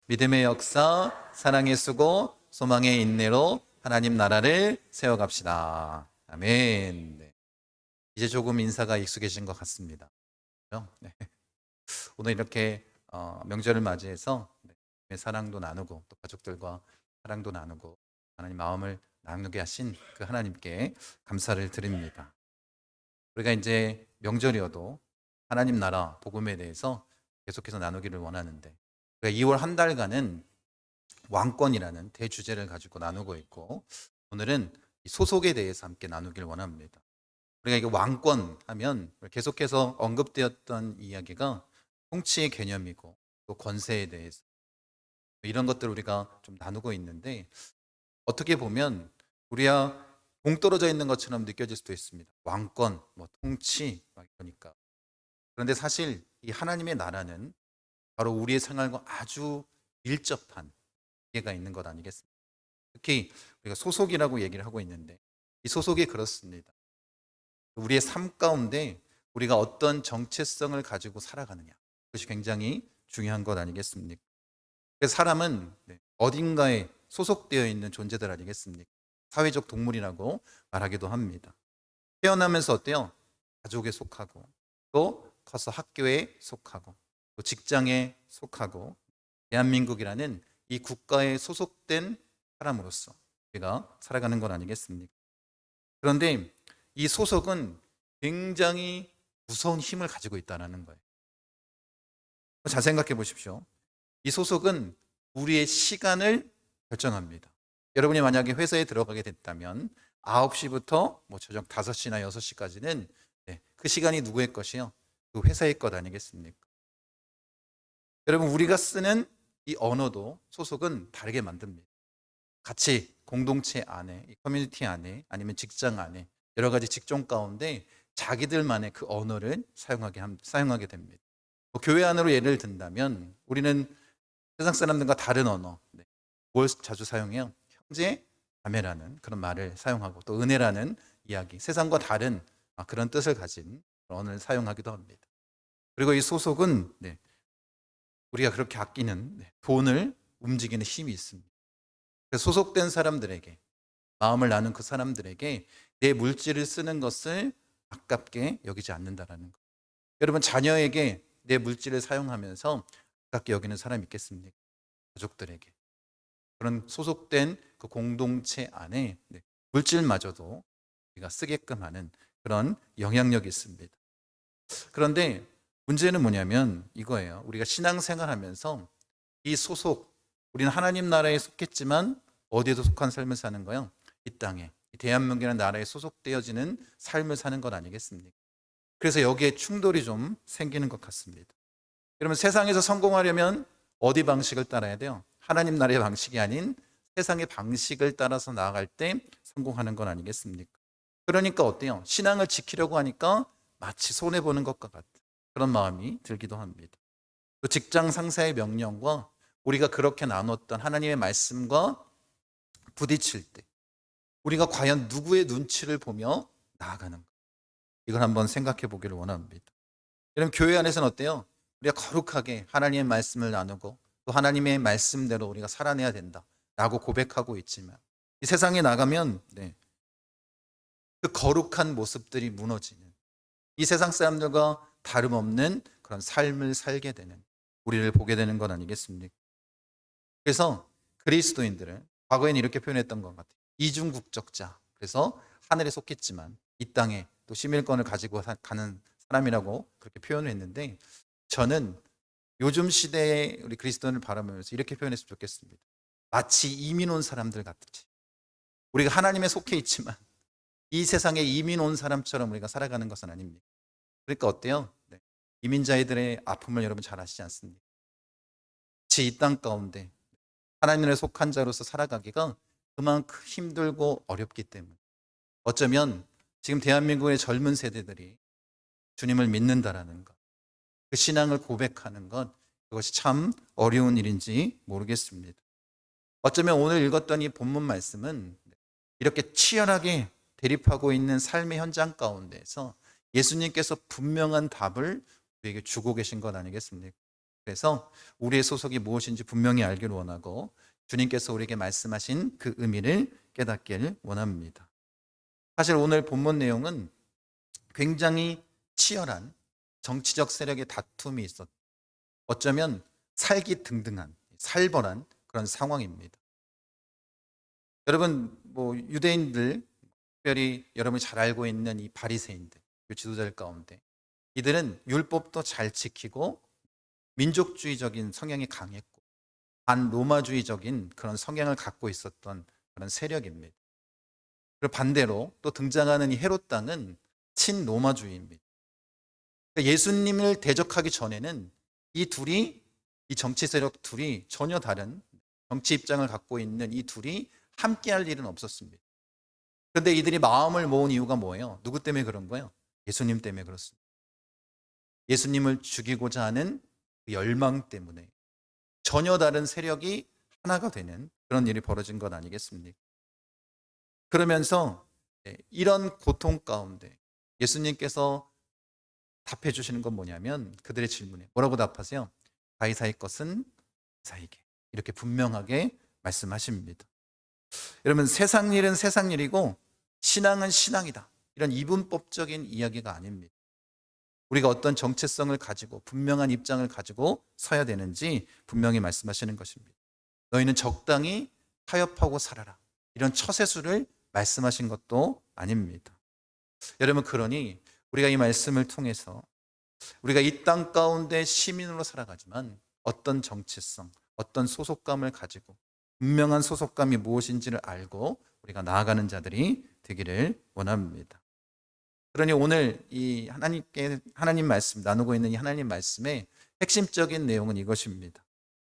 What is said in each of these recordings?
믿음의 역사, 사랑의 수고, 소망의 인내로 하나님 나라를 세워갑시다. 아멘. 네. 이제 조금 인사가 익숙해진 것 같습니다. 그죠? 네. 오늘 이렇게 명절을 맞이해서 사랑도 나누고 또 가족들과 사랑도 나누고 하나님 마음을 나누게 하신 그 하나님께 감사를 드립니다. 우리가 이제 명절이어도 하나님 나라 복음에 대해서 계속해서 나누기를 원하는데 우리가 2월 한 달간은 왕권이라는 대주제를 가지고 나누고 있고 오늘은 이 소속에 대해서 함께 나누길 원합니다. 우리가 이게 왕권 하면 계속해서 언급되었던 이야기가 통치의 개념이고 또 권세에 대해서 이런 것들을 우리가 좀 나누고 있는데 어떻게 보면 우리야 동떨어져 있는 것처럼 느껴질 수도 있습니다. 왕권, 뭐 통치 막 이러니까. 그런데 사실 이 하나님의 나라는 바로 우리의 생활과 아주 밀접한 관계가 있는 것 아니겠습니까? 특히 우리가 소속이라고 얘기를 하고 있는데 이 소속이 그렇습니다. 우리의 삶 가운데 우리가 어떤 정체성을 가지고 살아가느냐 그것이 굉장히 중요한 것 아니겠습니까? 그래서 사람은 어딘가에 소속되어 있는 존재들 아니겠습니까? 사회적 동물이라고 말하기도 합니다. 태어나면서 어때요? 가족에 속하고 또 커서 학교에 속하고 또 직장에 속하고 대한민국이라는 이 국가에 소속된 사람으로서 우리가 살아가는 건 아니겠습니까? 그런데 이 소속은 굉장히 무서운 힘을 가지고 있다는 거예요. 잘 생각해 보십시오. 이 소속은 우리의 시간을 결정합니다. 여러분이 만약에 회사에 들어가게 됐다면 9시부터 뭐 저녁 5시나 6시까지는 그 시간이 누구의 것이요? 그 회사의 것 아니겠습니까? 여러분 우리가 쓰는 이 언어도 소속은 다르게 만듭니다. 같이 공동체 안에, 이 커뮤니티 안에 아니면 직장 안에 여러 가지 직종 가운데 자기들만의 그 언어를 사용하게 됩니다. 뭐 교회 안으로 예를 든다면 우리는 세상 사람들과 다른 언어, 뭘 자주 사용해요? 형제, 자매라는 그런 말을 사용하고 또 은혜라는 이야기, 세상과 다른 그런 뜻을 가진 언어를 사용하기도 합니다. 그리고 이 소속은 우리가 그렇게 아끼는 돈을 움직이는 힘이 있습니다. 그래서 소속된 사람들에게 마음을 나눈 그 사람들에게 내 물질을 쓰는 것을 아깝게 여기지 않는다라는 것. 여러분 자녀에게 내 물질을 사용하면서 아깝게 여기는 사람 있겠습니까? 가족들에게 그런 소속된 그 공동체 안에 물질마저도 우리가 쓰게끔 하는 그런 영향력이 있습니다. 그런데 문제는 뭐냐면 이거예요. 우리가 신앙생활하면서 이 소속, 우리는 하나님 나라에 속했지만 어디에도 속한 삶을 사는 거예요? 이 땅에. 이 대한민국이라는 나라에 소속되어지는 삶을 사는 것 아니겠습니까? 그래서 여기에 충돌이 좀 생기는 것 같습니다. 그러면 세상에서 성공하려면 어디 방식을 따라야 돼요? 하나님 나라의 방식이 아닌 세상의 방식을 따라서 나아갈 때 성공하는 건 아니겠습니까? 그러니까 어때요? 신앙을 지키려고 하니까 마치 손해보는 것과 같은 그런 마음이 들기도 합니다. 또 직장 상사의 명령과 우리가 그렇게 나눴던 하나님의 말씀과 부딪힐 때 우리가 과연 누구의 눈치를 보며 나아가는가? 이걸 한번 생각해 보기를 원합니다. 여러분 교회 안에서는 어때요? 우리가 거룩하게 하나님의 말씀을 나누고 또 하나님의 말씀대로 우리가 살아내야 된다라고 고백하고 있지만 이 세상에 나가면 그 거룩한 모습들이 무너지는 이 세상 사람들과 다름없는 그런 삶을 살게 되는 우리를 보게 되는 건 아니겠습니까? 그래서 그리스도인들은 과거에는 이렇게 표현했던 것 같아요. 이중국적자. 그래서 하늘에 속했지만 이 땅에 또 시민권을 가지고 가는 사람이라고 그렇게 표현을 했는데 저는 요즘 시대의 우리 그리스도인을 바라보면서 이렇게 표현했으면 좋겠습니다. 마치 이민 온 사람들 같이 우리가 하나님에 속해 있지만 이 세상에 이민 온 사람처럼 우리가 살아가는 것은 아닙니다. 그러니까 어때요? 이민자들의 아픔을 여러분 잘 아시지 않습니까? 같이 이 땅 가운데 하나님에 속한 자로서 살아가기가 그만큼 힘들고 어렵기 때문에 어쩌면 지금 대한민국의 젊은 세대들이 주님을 믿는다라는 것, 그 신앙을 고백하는 것, 그것이 참 어려운 일인지 모르겠습니다. 어쩌면 오늘 읽었던 이 본문 말씀은 이렇게 치열하게 대립하고 있는 삶의 현장 가운데서 예수님께서 분명한 답을 우리에게 주고 계신 것 아니겠습니까? 그래서 우리의 소속이 무엇인지 분명히 알기를 원하고 주님께서 우리에게 말씀하신 그 의미를 깨닫기를 원합니다. 사실 오늘 본문 내용은 굉장히 치열한 정치적 세력의 다툼이 있었, 어쩌면 살기등등한 살벌한 그런 상황입니다. 여러분, 유대인들, 특별히 여러분이 잘 알고 있는 이 바리새인들, 그 지도자들 가운데 이들은 율법도 잘 지키고 민족주의적인 성향이 강했고 반로마주의적인 그런 성향을 갖고 있었던 그런 세력입니다. 그리고 반대로 또 등장하는 이 헤롯 당은 친로마주의입니다. 그러니까 예수님을 대적하기 전에는 이 정치 세력 둘이 전혀 다른 정치 입장을 갖고 있는 이 둘이 함께할 일은 없었습니다. 그런데 이들이 마음을 모은 이유가 뭐예요? 누구 때문에 그런 거예요? 예수님 때문에 그렇습니다. 예수님을 죽이고자 하는 그 열망 때문에 전혀 다른 세력이 하나가 되는 그런 일이 벌어진 것 아니겠습니까? 그러면서 이런 고통 가운데 예수님께서 답해 주시는 건 뭐냐면 그들의 질문에 뭐라고 답하세요? 가이사의 것은 가이사에게, 이렇게 분명하게 말씀하십니다. 여러분, 세상 일은 세상 일이고 신앙은 신앙이다, 이런 이분법적인 이야기가 아닙니다. 우리가 어떤 정체성을 가지고 분명한 입장을 가지고 서야 되는지 분명히 말씀하시는 것입니다. 너희는 적당히 타협하고 살아라, 이런 처세술을 말씀하신 것도 아닙니다. 여러분, 그러니 우리가 이 말씀을 통해서 우리가 이 땅 가운데 시민으로 살아가지만 어떤 정체성, 어떤 소속감을 가지고 분명한 소속감이 무엇인지를 알고 우리가 나아가는 자들이 되기를 원합니다. 그러니 오늘 이 하나님 말씀 나누고 있는 이 하나님 말씀의 핵심적인 내용은 이것입니다.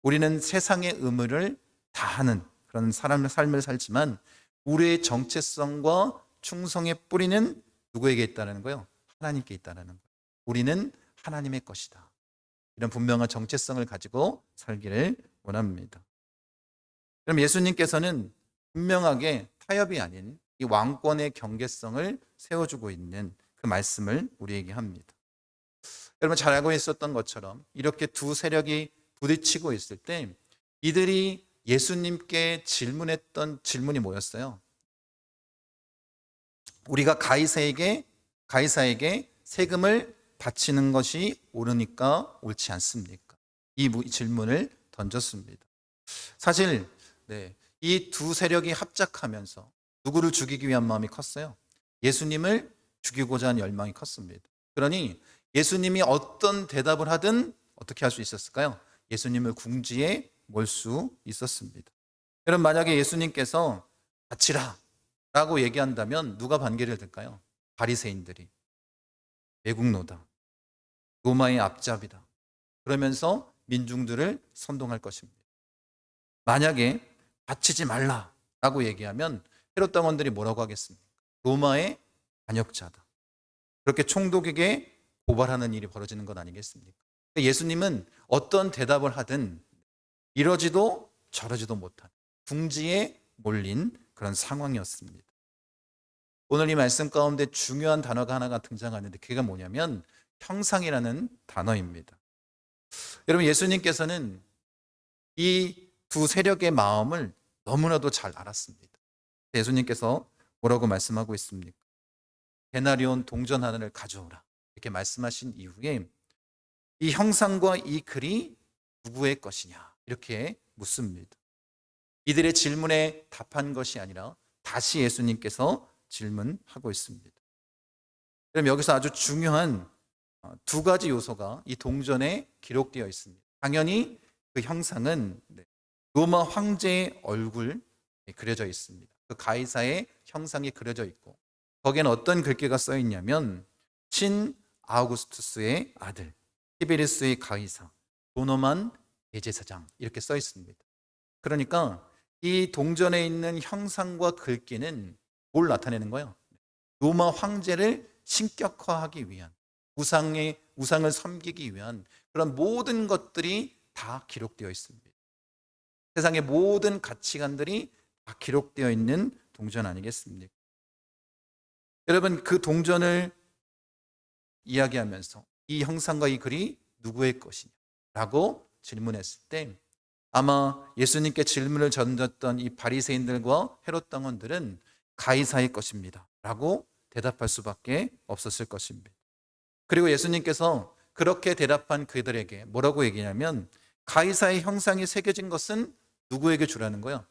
우리는 세상의 의무를 다하는 그런 삶을 살지만 우리의 정체성과 충성의 뿌리는 누구에게 있다는 거예요? 하나님께 있다는 거예요. 우리는 하나님의 것이다, 이런 분명한 정체성을 가지고 살기를 원합니다. 그럼 예수님께서는 분명하게 타협이 아닌 이 왕권의 경계성을 세워주고 있는 그 말씀을 우리에게 합니다. 여러분, 잘 알고 있었던 것처럼 이렇게 두 세력이 부딪히고 있을 때 이들이 예수님께 질문했던 질문이 뭐였어요? 우리가 가이사에게 세금을 바치는 것이 옳으니까 옳지 않습니까? 이 질문을 던졌습니다. 사실 이 두 세력이 합작하면서 누구를 죽이기 위한 마음이 컸어요? 예수님을 죽이고자 하는 열망이 컸습니다. 그러니 예수님이 어떤 대답을 하든 어떻게 할 수 있었을까요? 예수님을 궁지에 몰 수 있었습니다. 여러분, 만약에 예수님께서 바치라 라고 얘기한다면 누가 반기를 들까요? 바리새인들이 애국노다, 로마의 앞잡이다, 그러면서 민중들을 선동할 것입니다. 만약에 바치지 말라라고 얘기하면 헤롯 당원들이 뭐라고 하겠습니까? 로마의 반역자다, 그렇게 총독에게 고발하는 일이 벌어지는 것 아니겠습니까? 예수님은 어떤 대답을 하든 이러지도 저러지도 못한 궁지에 몰린 그런 상황이었습니다. 오늘 이 말씀 가운데 중요한 단어가 하나가 등장하는데 그게 뭐냐면 형상이라는 단어입니다. 여러분, 예수님께서는 이 두 세력의 마음을 너무나도 잘 알았습니다. 예수님께서 뭐라고 말씀하고 있습니까? 데나리온 동전 하나를 가져오라, 이렇게 말씀하신 이후에 이 형상과 이 글이 누구의 것이냐, 이렇게 묻습니다. 이들의 질문에 답한 것이 아니라 다시 예수님께서 질문하고 있습니다. 그럼 여기서 아주 중요한 두 가지 요소가 이 동전에 기록되어 있습니다. 당연히 그 형상은 로마 황제의 얼굴이 그려져 있습니다. 그 가이사의 형상이 그려져 있고 거기에는 어떤 글귀가 써 있냐면 신 아우구스투스의 아들 티베리스의 가이사 도노만 대제사장, 이렇게 써 있습니다. 그러니까 이 동전에 있는 형상과 글귀는 뭘 나타내는 거예요? 로마 황제를 신격화하기 위한, 우상을 섬기기 위한 그런 모든 것들이 다 기록되어 있습니다. 세상의 모든 가치관들이 다 기록되어 있는 동전 아니겠습니까? 여러분, 그 동전을 이야기하면서 이 형상과 이 글이 누구의 것이냐 라고 질문했을 때 아마 예수님께 질문을 던졌던 이 바리새인들과 헤롯 당원들은 가이사의 것입니다 라고 대답할 수밖에 없었을 것입니다. 그리고 예수님께서 그렇게 대답한 그들에게 뭐라고 얘기냐면 가이사의 형상이 새겨진 것은 누구에게 주라는 거예요?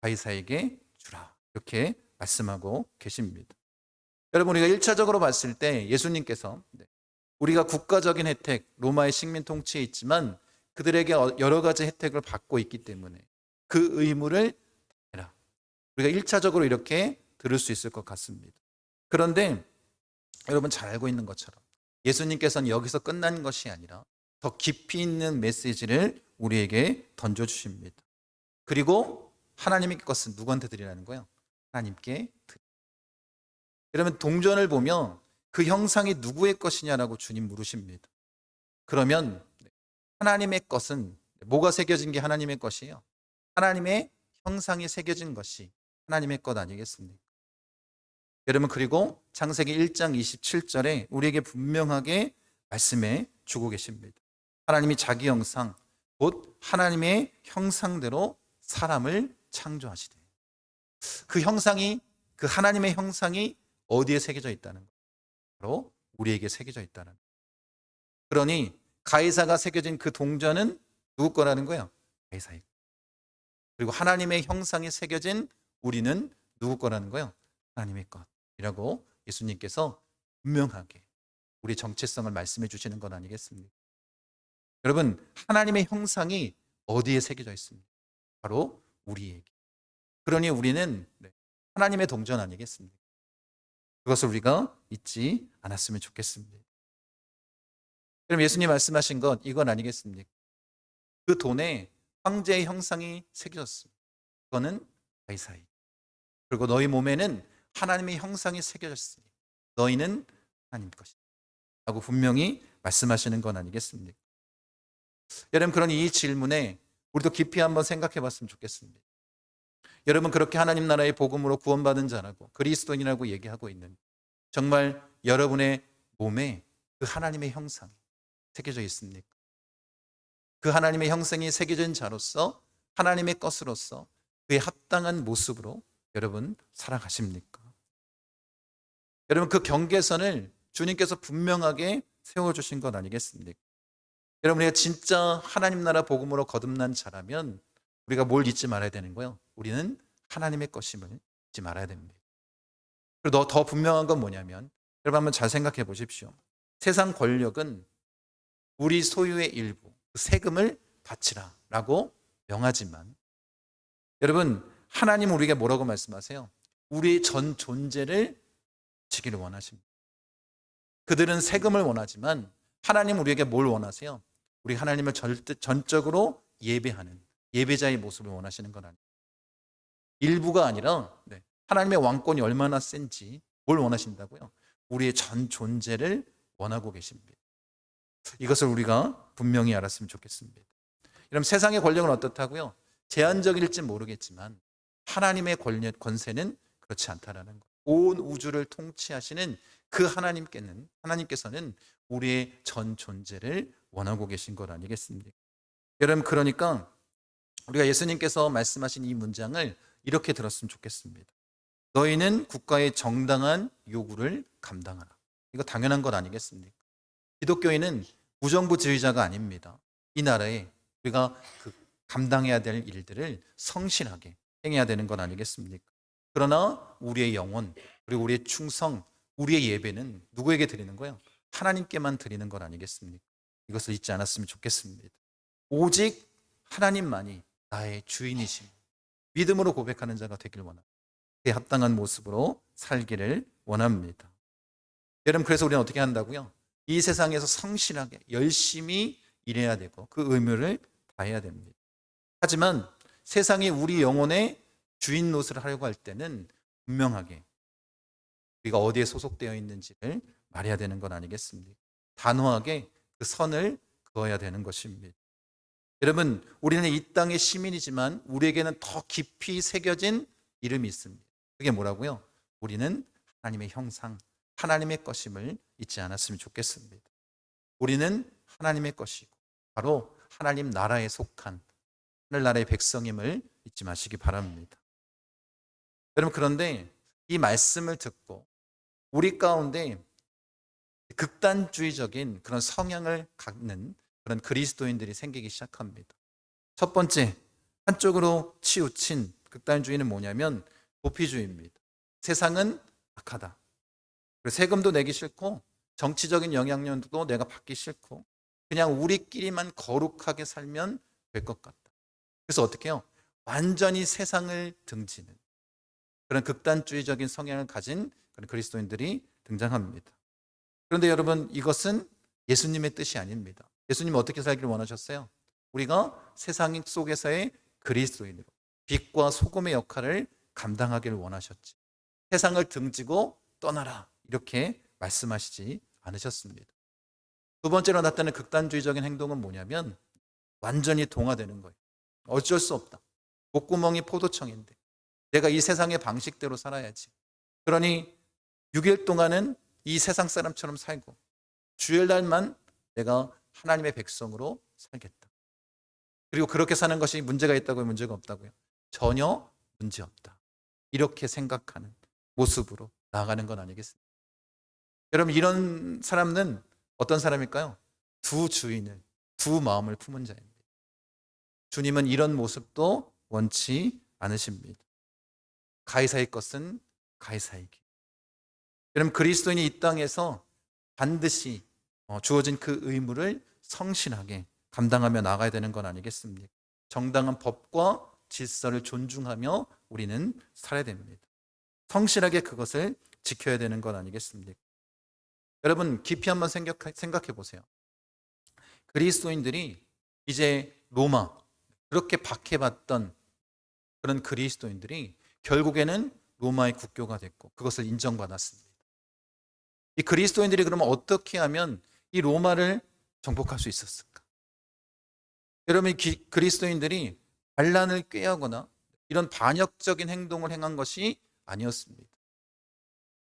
가이사에게 주라. 이렇게 말씀하고 계십니다. 여러분, 우리가 1차적으로 봤을 때 예수님께서 우리가 국가적인 혜택, 로마의 식민 통치에 있지만 그들에게 여러 가지 혜택을 받고 있기 때문에 그 의무를 해라. 우리가 1차적으로 이렇게 들을 수 있을 것 같습니다. 그런데 여러분 잘 알고 있는 것처럼 예수님께서는 여기서 끝난 것이 아니라 더 깊이 있는 메시지를 우리에게 던져주십니다. 그리고 하나님의 것은 누구한테 드리라는 거예요? 하나님께 드리라. 여러분 동전을 보면 그 형상이 누구의 것이냐라고 주님 물으십니다. 그러면 하나님의 것은 뭐가 새겨진 게 하나님의 것이에요? 하나님의 형상이 새겨진 것이 하나님의 것 아니겠습니까? 여러분 그리고 창세기 1장 27절에 우리에게 분명하게 말씀해 주고 계십니다. 하나님이 자기 형상 곧 하나님의 형상대로 사람을 창조하시되 그 형상이 그 하나님의 형상이 어디에 새겨져 있다는 거예요? 바로 우리에게 새겨져 있다는 거예요. 그러니 가이사가 새겨진 그 동전은 누구 거라는 거예요? 가이사의 거. 그리고 하나님의 형상이 새겨진 우리는 누구 거라는 거예요? 하나님의 것이라고 예수님께서 분명하게 우리 정체성을 말씀해 주시는 건 아니겠습니까? 여러분 하나님의 형상이 어디에 새겨져 있습니까? 바로 우리에게. 그러니 우리는 하나님의 동전 아니겠습니까? 그것을 우리가 잊지 않았으면 좋겠습니다. 그럼 예수님 말씀하신 것 이건 아니겠습니까? 그 돈에 황제의 형상이 새겨졌습니다. 그거는 가이사이. 그리고 너희 몸에는 하나님의 형상이 새겨졌으니 너희는 하나님 것이다 라고 분명히 말씀하시는 건 아니겠습니까? 여러분 그러니 이 질문에 우리도 깊이 한번 생각해 봤으면 좋겠습니다. 여러분 그렇게 하나님 나라의 복음으로 구원받은 자라고 그리스도인이라고 얘기하고 있는 정말 여러분의 몸에 그 하나님의 형상이 새겨져 있습니까? 그 하나님의 형상이 새겨진 자로서 하나님의 것으로서 그에 합당한 모습으로 여러분 살아가십니까? 여러분 그 경계선을 주님께서 분명하게 세워주신 것 아니겠습니까? 여러분 우리가 진짜 하나님 나라 복음으로 거듭난 자라면 우리가 뭘 잊지 말아야 되는 거예요? 우리는 하나님의 것임을 잊지 말아야 됩니다. 그리고 더 분명한 건 뭐냐면 여러분 한번 잘 생각해 보십시오. 세상 권력은 우리 소유의 일부 세금을 바치라 라고 명하지만 여러분 하나님은 우리에게 뭐라고 말씀하세요? 우리의 전 존재를 지키기를 원하십니다. 그들은 세금을 원하지만 하나님은 우리에게 뭘 원하세요? 우리 하나님을 전적으로 예배하는 예배자의 모습을 원하시는 건 아니에요. 일부가 아니라 하나님의 왕권이 얼마나 센지 뭘 원하신다고요? 우리의 전 존재를 원하고 계십니다. 이것을 우리가 분명히 알았으면 좋겠습니다. 여러분 세상의 권력은 어떻다고요? 제한적일지 모르겠지만 하나님의 권세는 그렇지 않다라는 것. 온 우주를 통치하시는 그 하나님께서는 우리의 전 존재를 원하고 계신 것 아니겠습니까? 여러분 그러니까 우리가 예수님께서 말씀하신 이 문장을 이렇게 들었으면 좋겠습니다. 너희는 국가의 정당한 요구를 감당하라. 이거 당연한 것 아니겠습니까? 기독교인은 무정부주의자가 아닙니다. 이 나라에 우리가 감당해야 될 일들을 성실하게 행해야 되는 건 아니겠습니까? 그러나 우리의 영혼, 그리고 우리의 충성, 우리의 예배는 누구에게 드리는 거예요? 하나님께만 드리는 건 아니겠습니까? 이것을 잊지 않았으면 좋겠습니다. 오직 하나님만이 나의 주인이심, 믿음으로 고백하는 자가 되길 원합니다. 그에 합당한 모습으로 살기를 원합니다. 여러분 그래서 우리는 어떻게 한다고요? 이 세상에서 성실하게 열심히 일해야 되고 그 의무를 다해야 됩니다. 하지만 세상이 우리 영혼의 주인 노릇을 하려고 할 때는 분명하게 우리가 어디에 소속되어 있는지를 말해야 되는 건 아니겠습니까? 단호하게 그 선을 그어야 되는 것입니다. 여러분 우리는 이 땅의 시민이지만 우리에게는 더 깊이 새겨진 이름이 있습니다. 그게 뭐라고요? 우리는 하나님의 형상, 하나님의 것임을 잊지 않았으면 좋겠습니다. 우리는 하나님의 것이고 바로 하나님 나라에 속한 하늘나라의 백성임을 잊지 마시기 바랍니다. 여러분, 그런데 이 말씀을 듣고 우리 가운데 극단주의적인 그런 성향을 갖는 그런 그리스도인들이 생기기 시작합니다. 첫 번째, 한쪽으로 치우친 극단주의는 뭐냐면 도피주의입니다. 세상은 악하다. 세금도 내기 싫고 정치적인 영향력도 내가 받기 싫고 그냥 우리끼리만 거룩하게 살면 될 것 같다. 그래서 어떻게 해요? 완전히 세상을 등지는 그런 극단주의적인 성향을 가진 그런 그리스도인들이 등장합니다. 그런데 여러분, 이것은 예수님의 뜻이 아닙니다. 예수님은 어떻게 살기를 원하셨어요? 우리가 세상 속에서의 그리스도인으로 빛과 소금의 역할을 감당하기를 원하셨지. 세상을 등지고 떠나라 이렇게 말씀하시지 않으셨습니다. 두 번째로 나타나는 극단주의적인 행동은 뭐냐면 완전히 동화되는 거예요. 어쩔 수 없다. 목구멍이 포도청인데 내가 이 세상의 방식대로 살아야지. 그러니 6일 동안은 이 세상 사람처럼 살고 주일날만 내가 하나님의 백성으로 살겠다. 그리고 그렇게 사는 것이 문제가 있다고요? 문제가 없다고요? 전혀 문제 없다. 이렇게 생각하는 모습으로 나아가는 건 아니겠습니까? 여러분, 이런 사람은 어떤 사람일까요? 두 주인을, 두 마음을 품은 자입니다. 주님은 이런 모습도 원치 않으십니다. 가이사의 것은 가이사에게. 여러분, 그리스도인이 이 땅에서 반드시 주어진 그 의무를 성실하게 감당하며 나가야 되는 건 아니겠습니까? 정당한 법과 질서를 존중하며 우리는 살아야 됩니다. 성실하게 그것을 지켜야 되는 건 아니겠습니까? 여러분, 깊이 한번 생각해 보세요. 그리스도인들이 이제 로마, 그렇게 박해받던 그런 그리스도인들이 결국에는 로마의 국교가 됐고 그것을 인정받았습니다. 이 그리스도인들이 그러면 어떻게 하면 이 로마를 정복할 수 있었을까? 여러분, 그리스도인들이 반란을 꾀하거나 이런 반역적인 행동을 행한 것이 아니었습니다.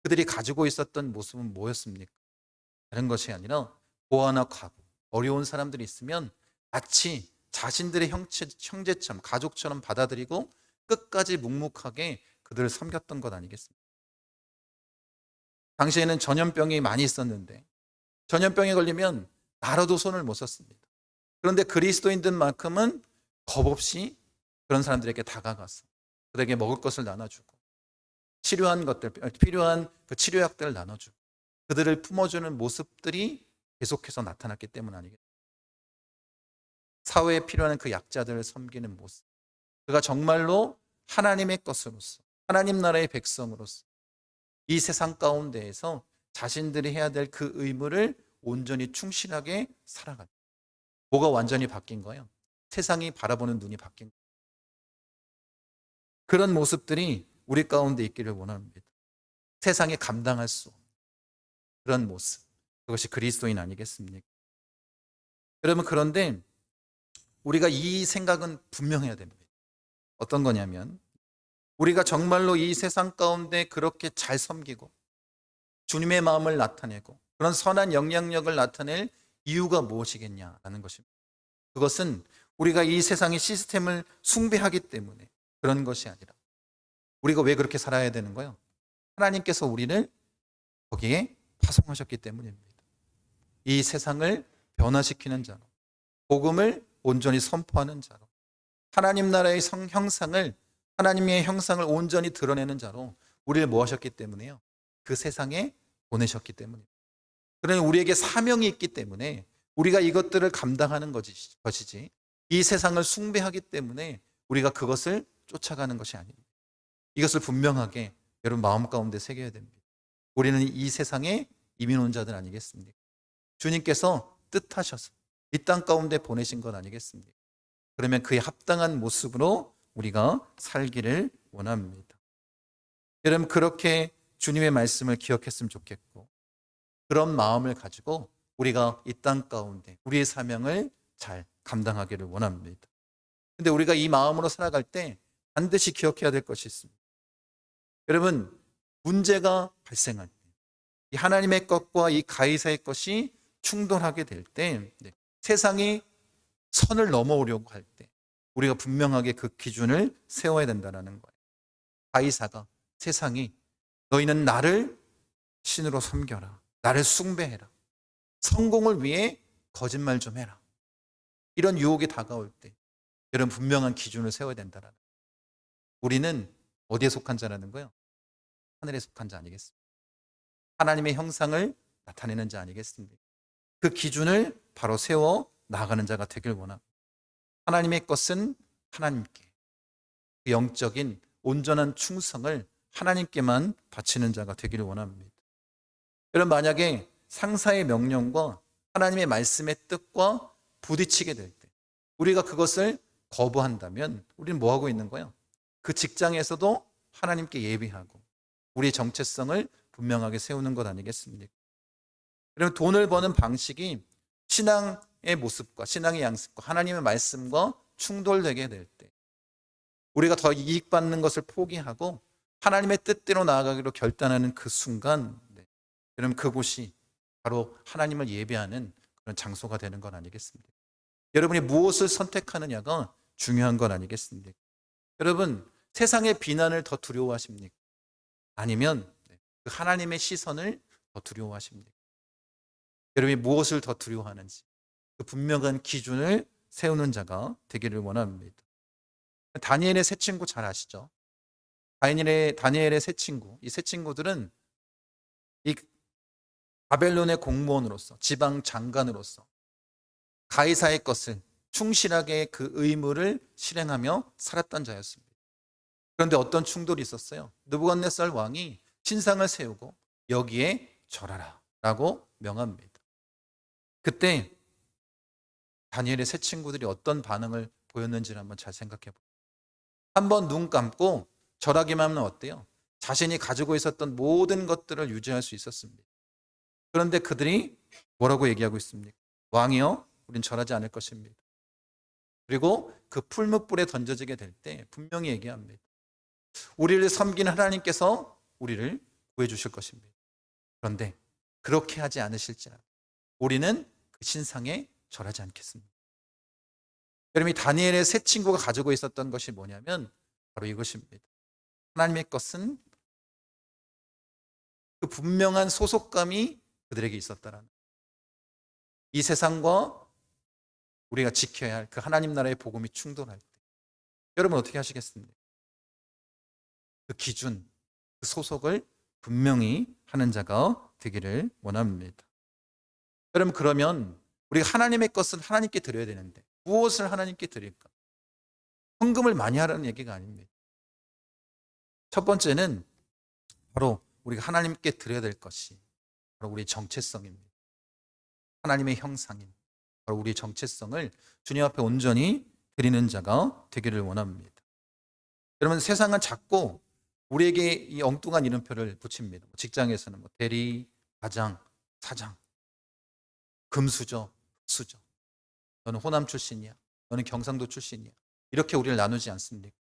그들이 가지고 있었던 모습은 뭐였습니까? 다른 것이 아니라 고아나 과부, 어려운 사람들이 있으면 마치 자신들의 형제처럼 가족처럼 받아들이고 끝까지 묵묵하게 그들을 섬겼던 것 아니겠습니까? 당시에는 전염병이 많이 있었는데 전염병에 걸리면 나라도 손을 못 썼습니다. 그런데 그리스도인들만큼은 겁없이 그런 사람들에게 다가가서 그들에게 먹을 것을 나눠주고 필요한 그 치료약들을 나눠주고 그들을 품어주는 모습들이 계속해서 나타났기 때문 아니겠습니까? 사회에 필요한 그 약자들을 섬기는 모습, 그가 정말로 하나님의 것으로서 하나님 나라의 백성으로서 이 세상 가운데에서 자신들이 해야 될 그 의무를 온전히 충실하게 살아간다. 뭐가 완전히 바뀐 거예요? 세상이 바라보는 눈이 바뀐 거예요. 그런 모습들이 우리 가운데 있기를 원합니다. 세상에 감당할 수 없는 그런 모습, 그것이 그리스도인 아니겠습니까? 여러분, 그런데 우리가 이 생각은 분명해야 됩니다. 어떤 거냐면 우리가 정말로 이 세상 가운데 그렇게 잘 섬기고 주님의 마음을 나타내고 그런 선한 영향력을 나타낼 이유가 무엇이겠냐라는 것입니다. 그것은 우리가 이 세상의 시스템을 숭배하기 때문에 그런 것이 아니라 우리가 왜 그렇게 살아야 되는 거예요? 하나님께서 우리를 거기에 파송하셨기 때문입니다. 이 세상을 변화시키는 자로, 복음을 온전히 선포하는 자로, 하나님 나라의 하나님의 형상을 온전히 드러내는 자로 우리를 뭐 하셨기 때문에요? 그 세상에 보내셨기 때문입니다. 그러니 우리에게 사명이 있기 때문에 우리가 이것들을 감당하는 것이지 이 세상을 숭배하기 때문에 우리가 그것을 쫓아가는 것이 아닙니다. 이것을 분명하게 여러분 마음 가운데 새겨야 됩니다. 우리는 이 세상에 이민 온 자들 아니겠습니까? 주님께서 뜻하셔서 이 땅 가운데 보내신 것 아니겠습니까? 그러면 그에 합당한 모습으로 우리가 살기를 원합니다. 여러분, 그렇게 주님의 말씀을 기억했으면 좋겠고 그런 마음을 가지고 우리가 이 땅 가운데 우리의 사명을 잘 감당하기를 원합니다. 근데 우리가 이 마음으로 살아갈 때 반드시 기억해야 될 것이 있습니다. 여러분, 문제가 발생할 때 이 하나님의 것과 이 가이사의 것이 충돌하게 될 때 세상이 선을 넘어오려고 할 때 우리가 분명하게 그 기준을 세워야 된다는 거예요. 가이사가, 세상이 너희는 나를 신으로 섬겨라, 나를 숭배해라, 성공을 위해 거짓말 좀 해라, 이런 유혹이 다가올 때 여러분 분명한 기준을 세워야 된다는 거예요. 우리는 어디에 속한 자라는 거예요? 하늘에 속한 자 아니겠습니까? 하나님의 형상을 나타내는 자 아니겠습니까? 그 기준을 바로 세워 나가는 자가 되길 원합니다. 하나님의 것은 하나님께, 그 영적인 온전한 충성을 하나님께만 바치는 자가 되기를 원합니다. 여러분, 만약에 상사의 명령과 하나님의 말씀의 뜻과 부딪히게 될 때 우리가 그것을 거부한다면 우리는 뭐 하고 있는 거예요? 그 직장에서도 하나님께 예비하고 우리의 정체성을 분명하게 세우는 것 아니겠습니까? 여러분, 돈을 버는 방식이 신앙의 모습과 신앙의 양식과 하나님의 말씀과 충돌되게 될 때 우리가 더 이익 받는 것을 포기하고 하나님의 뜻대로 나아가기로 결단하는 그 순간, 여러분, 그곳이 바로 하나님을 예배하는 그런 장소가 되는 건 아니겠습니까? 여러분이 무엇을 선택하느냐가 중요한 건 아니겠습니까? 여러분, 세상의 비난을 더 두려워하십니까? 아니면 그 하나님의 시선을 더 두려워하십니까? 여러분이 무엇을 더 두려워하는지 그 분명한 기준을 세우는 자가 되기를 원합니다. 다니엘의 세 친구 잘 아시죠? 다니엘의 세 친구, 이 세 친구들은 이 바벨론의 공무원으로서, 지방 장관으로서 가이사의 것을 충실하게 그 의무를 실행하며 살았던 자였습니다. 그런데 어떤 충돌이 있었어요? 느부갓네살 왕이 신상을 세우고 여기에 절하라 라고 명합니다. 그때 다니엘의 세 친구들이 어떤 반응을 보였는지를 한번 잘 생각해 보세요. 한번 눈 감고 절하기만 하면 어때요? 자신이 가지고 있었던 모든 것들을 유지할 수 있었습니다. 그런데 그들이 뭐라고 얘기하고 있습니까? 왕이여, 우린 절하지 않을 것입니다. 그리고 그 풀무불에 던져지게 될 때 분명히 얘기합니다. 우리를 섬기는 하나님께서 우리를 구해주실 것입니다. 그런데 그렇게 하지 않으실지라도 우리는 그 신상에 절하지 않겠습니다. 여러분, 이 다니엘의 세 친구가 가지고 있었던 것이 뭐냐면 바로 이것입니다. 하나님의 것은 그 분명한 소속감이 그들에게 있었다라는, 이 세상과 우리가 지켜야 할 그 하나님 나라의 복음이 충돌할 때 여러분 어떻게 하시겠습니까? 그 기준, 그 소속을 분명히 하는 자가 되기를 원합니다. 여러분, 그러면 우리가 하나님의 것은 하나님께 드려야 되는데 무엇을 하나님께 드릴까? 헌금을 많이 하라는 얘기가 아닙니다. 첫 번째는 바로 우리가 하나님께 드려야 될 것이 바로 우리의 정체성입니다. 하나님의 형상인 바로 우리의 정체성을 주님 앞에 온전히 드리는 자가 되기를 원합니다. 여러분, 세상은 자꾸 우리에게 이 엉뚱한 이름표를 붙입니다. 직장에서는 대리, 과장, 사장, 금수저, 흑수저, 너는 호남 출신이야, 너는 경상도 출신이야, 이렇게 우리를 나누지 않습니까?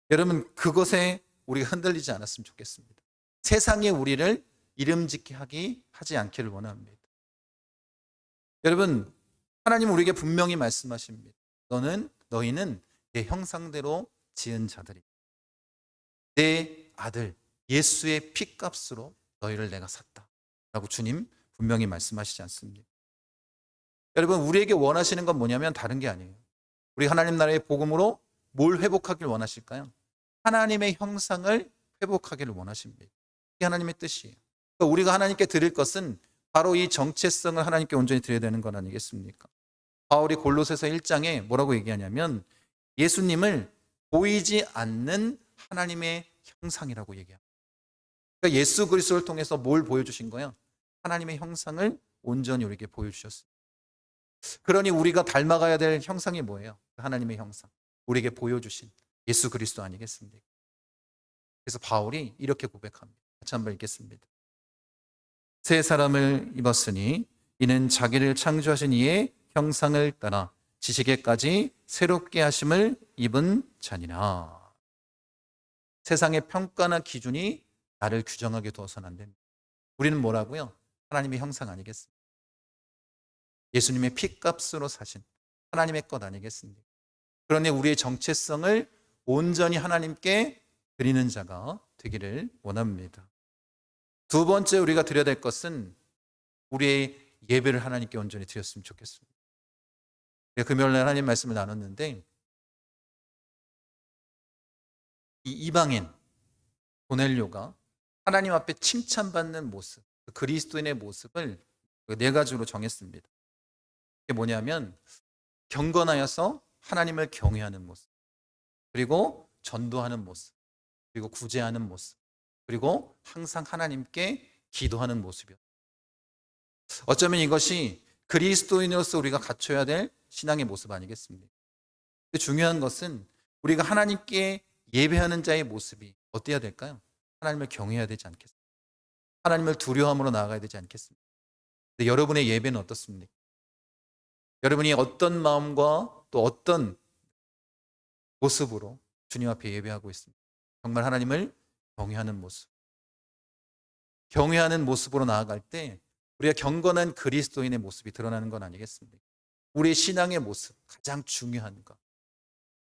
여러분, 그것에 우리가 흔들리지 않았으면 좋겠습니다. 세상에 우리를 이름짓게 하지 않기를 원합니다. 여러분, 하나님 우리에게 분명히 말씀하십니다. 너희는 내 형상대로 지은 자들이, 내 아들 예수의 피값으로 너희를 내가 샀다 라고 주님 분명히 말씀하시지 않습니까? 여러분, 우리에게 원하시는 건 뭐냐면 다른 게 아니에요. 우리 하나님 나라의 복음으로 뭘 회복하길 원하실까요? 하나님의 형상을 회복하기를 원하십니다. 이게 하나님의 뜻이에요. 그러니까 우리가 하나님께 드릴 것은 바로 이 정체성을 하나님께 온전히 드려야 되는 건 아니겠습니까? 바울이 골로새서 1장에 뭐라고 얘기하냐면 예수님을 보이지 않는 하나님의 형상이라고 얘기합니다. 그러니까 예수 그리스도를 통해서 뭘 보여주신 거예요? 하나님의 형상을 온전히 우리에게 보여주셨어요. 그러니 우리가 닮아가야 될 형상이 뭐예요? 하나님의 형상, 우리에게 보여주신 예수 그리스도 아니겠습니까? 그래서 바울이 이렇게 고백합니다. 같이 한번 읽겠습니다. 새 사람을 입었으니 이는 자기를 창조하신 이의 형상을 따라 지식에까지 새롭게 하심을 입은 자니라. 세상의 평가나 기준이 나를 규정하게 두어서는 안 됩니다. 우리는 뭐라고요? 하나님의 형상 아니겠습니까? 예수님의 피값으로 사신 하나님의 것 아니겠습니까? 그러니 우리의 정체성을 온전히 하나님께 드리는 자가 되기를 원합니다. 두 번째 우리가 드려야 될 것은 우리의 예배를 하나님께 온전히 드렸으면 좋겠습니다. 금요일날 하나님 말씀을 나눴는데 이 이방인 고넬료가 하나님 앞에 칭찬받는 모습, 그리스도인의 모습을 네 가지로 정했습니다. 이게 뭐냐면 경건하여서 하나님을 경외하는 모습, 그리고 전도하는 모습, 그리고 구제하는 모습, 그리고 항상 하나님께 기도하는 모습이요. 어쩌면 이것이 그리스도인으로서 우리가 갖춰야 될 신앙의 모습 아니겠습니까? 근데 중요한 것은 우리가 하나님께 예배하는 자의 모습이 어때야 될까요? 하나님을 경외해야 되지 않겠습니까? 하나님을 두려움으로 나아가야 되지 않겠습니까? 근데 여러분의 예배는 어떻습니까? 여러분이 어떤 마음과 또 어떤 모습으로 주님 앞에 예배하고 있습니까? 정말 하나님을 경외하는 모습. 경외하는 모습으로 나아갈 때 우리가 경건한 그리스도인의 모습이 드러나는 건 아니겠습니까? 우리의 신앙의 모습, 가장 중요한 것.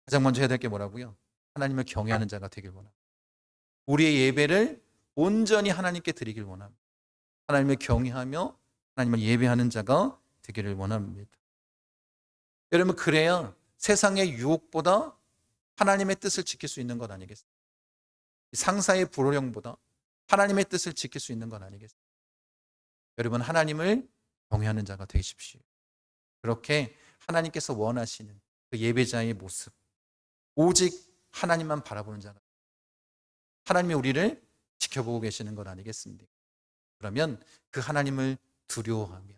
가장 먼저 해야 될 게 뭐라고요? 하나님을 경외하는 자가 되길 원합니다. 우리의 예배를 온전히 하나님께 드리길 원합니다. 하나님을 경외하며 하나님을 예배하는 자가 되기를 원합니다. 여러분, 그래야 세상의 유혹보다 하나님의 뜻을 지킬 수 있는 것 아니겠습니까? 상사의 불호령보다 하나님의 뜻을 지킬 수 있는 건 아니겠습니까? 여러분, 하나님을 경외하는 자가 되십시오. 그렇게 하나님께서 원하시는 그 예배자의 모습, 오직 하나님만 바라보는 자가, 하나님이 우리를 지켜보고 계시는 것 아니겠습니까? 그러면 그 하나님을 두려워하며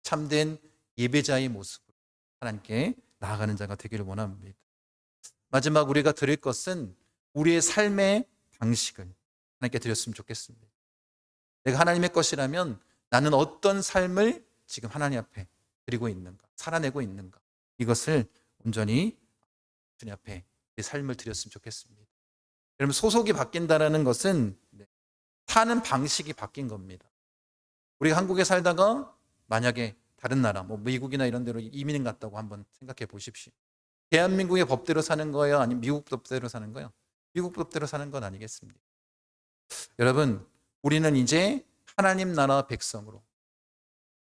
참된 예배자의 모습으로 하나님께 나아가는 자가 되기를 원합니다. 마지막 우리가 드릴 것은 우리의 삶의 방식을 하나님께 드렸으면 좋겠습니다. 내가 하나님의 것이라면 나는 어떤 삶을 지금 하나님 앞에 드리고 있는가, 살아내고 있는가, 이것을 온전히 주님 앞에 내 삶을 드렸으면 좋겠습니다. 여러분, 소속이 바뀐다는 것은 사는 방식이 바뀐 겁니다. 우리가 한국에 살다가 만약에 다른 나라, 미국이나 이런 데로 이민 갔다고 한번 생각해 보십시오. 대한민국의 법대로 사는 거예요? 아니면 미국 법대로 사는 거예요? 미국 법대로 사는 건 아니겠습니까? 여러분, 우리는 이제 하나님 나라 백성으로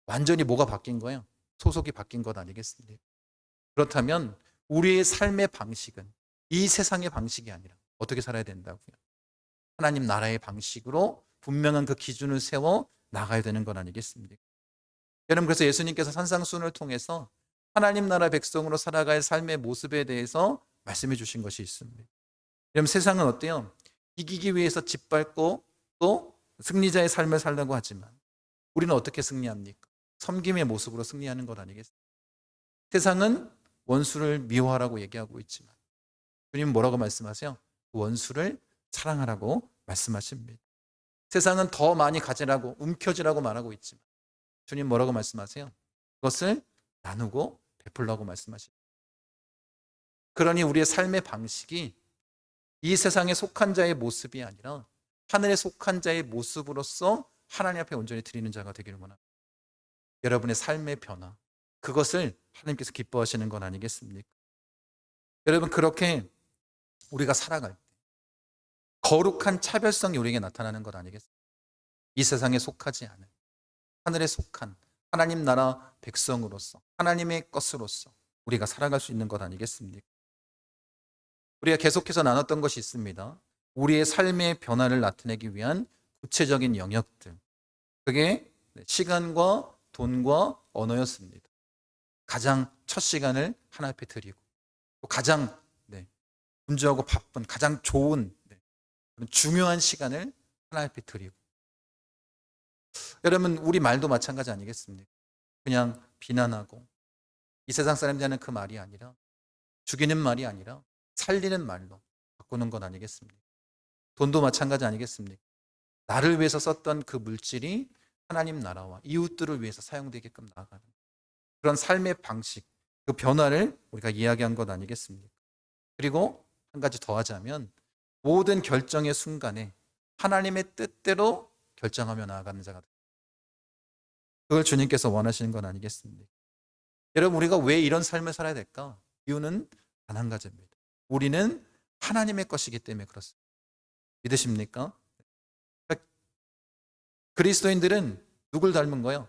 완전히 뭐가 바뀐 거예요? 소속이 바뀐 것 아니겠습니까? 그렇다면 우리의 삶의 방식은 이 세상의 방식이 아니라 어떻게 살아야 된다고요? 하나님 나라의 방식으로 분명한 그 기준을 세워 나가야 되는 건 아니겠습니까? 여러분, 그래서 예수님께서 산상수훈을 통해서 하나님 나라 백성으로 살아갈 삶의 모습에 대해서 말씀해 주신 것이 있습니다. 여러분, 세상은 어때요? 이기기 위해서 짓밟고 또 승리자의 삶을 살려고 하지만 우리는 어떻게 승리합니까? 섬김의 모습으로 승리하는 것 아니겠습니까? 세상은 원수를 미워하라고 얘기하고 있지만 주님은 뭐라고 말씀하세요? 원수를 사랑하라고 말씀하십니다. 세상은 더 많이 가지라고 움켜쥐라고 말하고 있지만 주님 뭐라고 말씀하세요? 그것을 나누고 베풀라고 말씀하십니다. 그러니 우리의 삶의 방식이 이 세상에 속한 자의 모습이 아니라 하늘에 속한 자의 모습으로서 하나님 앞에 온전히 드리는 자가 되기를 원합니다. 여러분의 삶의 변화, 그것을 하나님께서 기뻐하시는 건 아니겠습니까? 여러분, 그렇게 우리가 살아갈 때 거룩한 차별성이 우리에게 나타나는 것 아니겠습니까? 이 세상에 속하지 않은 하늘에 속한 하나님 나라 백성으로서 하나님의 것으로서 우리가 살아갈 수 있는 것 아니겠습니까? 우리가 계속해서 나눴던 것이 있습니다. 우리의 삶의 변화를 나타내기 위한 구체적인 영역들, 그게 시간과 돈과 언어였습니다. 가장 첫 시간을 하나님 앞에 드리고 또 가장 분주하고 바쁜 가장 좋은 중요한 시간을 하나님 앞에 드리고. 여러분, 우리 말도 마찬가지 아니겠습니까? 그냥 비난하고 이 세상 사람들이 하는 그 말이 아니라, 죽이는 말이 아니라 살리는 말로 바꾸는 건 아니겠습니까? 돈도 마찬가지 아니겠습니까? 나를 위해서 썼던 그 물질이 하나님 나라와 이웃들을 위해서 사용되게끔 나아가는 그런 삶의 방식, 그 변화를 우리가 이야기한 것 아니겠습니까? 그리고 한 가지 더 하자면 모든 결정의 순간에 하나님의 뜻대로 결정하며 나아가는 자가 됩니다. 그걸 주님께서 원하시는 건 아니겠습니까? 여러분, 우리가 왜 이런 삶을 살아야 될까? 이유는 단 한 가지입니다. 우리는 하나님의 것이기 때문에 그렇습니다. 믿으십니까? 그리스도인들은 누굴 닮은 거예요?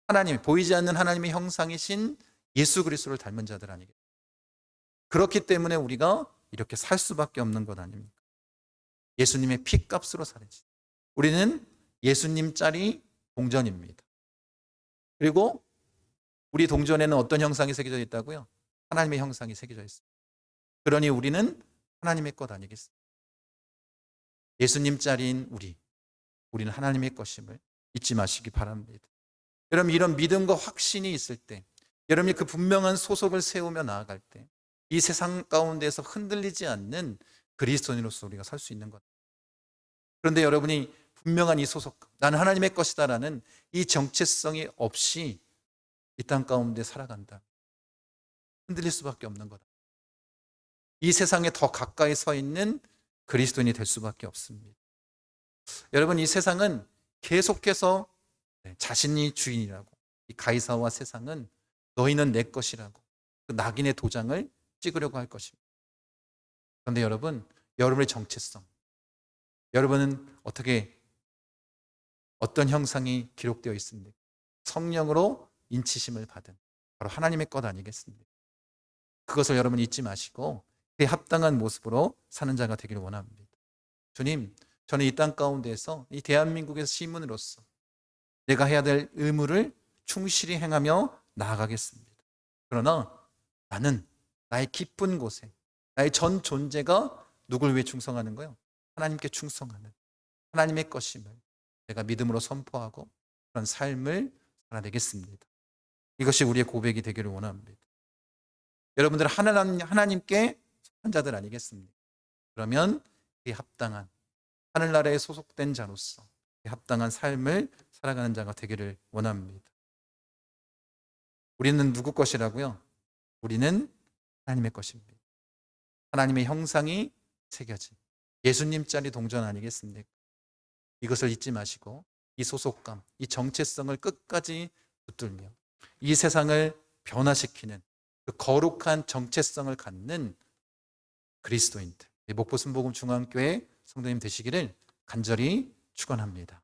하나님, 보이지 않는 하나님의 형상이신 예수 그리스도를 닮은 자들 아니겠어요? 그렇기 때문에 우리가 이렇게 살 수밖에 없는 것 아닙니까? 예수님의 피값으로 살아야지. 우리는 예수님짜리 동전입니다. 그리고 우리 동전에는 어떤 형상이 새겨져 있다고요? 하나님의 형상이 새겨져 있습니다. 그러니 우리는 하나님의 것 아니겠습니까? 예수님짜리인 우리는 하나님의 것임을 잊지 마시기 바랍니다. 여러분, 이런 믿음과 확신이 있을 때, 여러분이 그 분명한 소속을 세우며 나아갈 때, 이 세상 가운데서 흔들리지 않는 그리스도인으로서 우리가 살 수 있는 것. 그런데 여러분이 분명한 이 소속감, 나는 하나님의 것이다라는 이 정체성이 없이 이 땅 가운데 살아간다. 흔들릴 수밖에 없는 거다. 이 세상에 더 가까이 서 있는 그리스도인이 될 수밖에 없습니다. 여러분, 이 세상은 계속해서 자신이 주인이라고, 이 가이사와 세상은 너희는 내 것이라고 그 낙인의 도장을 찍으려고 할 것입니다. 그런데 여러분, 여러분의 정체성, 여러분은 어떤 형상이 기록되어 있습니까? 성령으로 인치심을 받은 바로 하나님의 것 아니겠습니까? 그것을 여러분 잊지 마시고 그에 합당한 모습으로 사는 자가 되기를 원합니다. 주님, 저는 이 땅 가운데에서 이 대한민국의 시민으로서 내가 해야 될 의무를 충실히 행하며 나아가겠습니다. 그러나 나는 나의 깊은 곳에 나의 전 존재가 누굴 위해 충성하는 거예요? 하나님께 충성하는 하나님의 것임을 내가 믿음으로 선포하고 그런 삶을 살아내겠습니다. 이것이 우리의 고백이 되기를 원합니다. 여러분들 하나님께 속한 자들 아니겠습니까? 그러면 그에 합당한 하늘나라에 소속된 자로서 그에 합당한 삶을 살아가는 자가 되기를 원합니다. 우리는 누구 것이라고요? 우리는 하나님의 것입니다. 하나님의 형상이 새겨진 예수님짜리 동전 아니겠습니까? 이것을 잊지 마시고 이 소속감, 이 정체성을 끝까지 붙들며 이 세상을 변화시키는 그 거룩한 정체성을 갖는 그리스도인들, 목포 순복음 중앙교회 성도님 되시기를 간절히 축원합니다.